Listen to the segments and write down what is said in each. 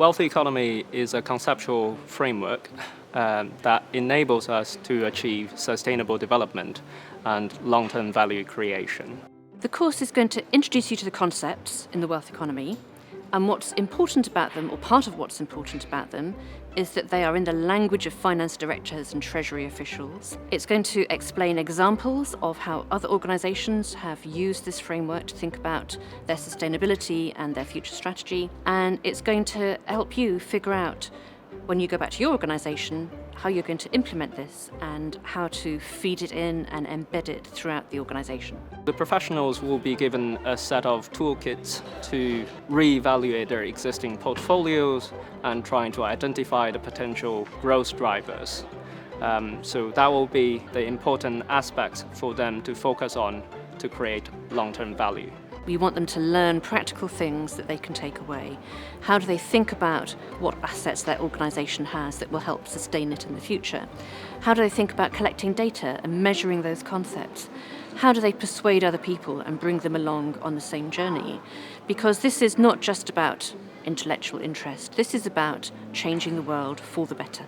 Wealth economy is a conceptual framework that enables us to achieve sustainable development and long-term value creation. The course is going to introduce you to the concepts in the wealth economy, and what's important about them, or part of what's important about them, is that they are in the language of finance directors and treasury officials. It's going to explain examples of how other organisations have used this framework to think about their sustainability and their future strategy, and it's going to help you figure out, when you go back to your organisation, how you're going to implement this and how to feed it in and embed it throughout the organisation. The professionals will be given a set of toolkits to reevaluate their existing portfolios and trying to identify the potential growth drivers. So that will be the important aspects for them to focus on to create long-term value. We want them to learn practical things that they can take away. How do they think about what assets their organisation has that will help sustain it in the future? How do they think about collecting data and measuring those concepts? How do they persuade other people and bring them along on the same journey? Because this is not just about intellectual interest, this is about changing the world for the better.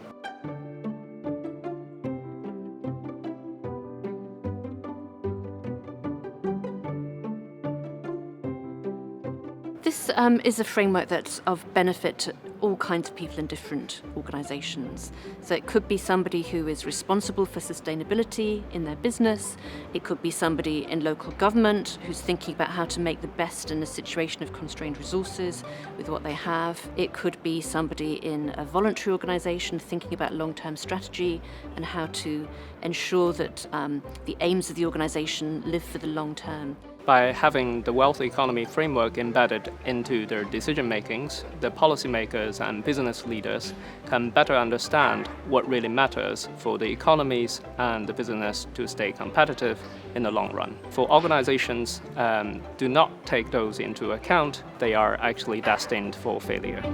This is a framework that's of benefit to all kinds of people in different organisations. So it could be somebody who is responsible for sustainability in their business. It could be somebody in local government who's thinking about how to make the best in a situation of constrained resources with what they have. It could be somebody in a voluntary organisation thinking about long-term strategy and how to ensure that the aims of the organisation live for the long term. By having the wealth economy framework embedded into their decision makings, the policymakers and business leaders can better understand what really matters for the economies and the business to stay competitive in the long run. For organizations do not take those into account, they are actually destined for failure.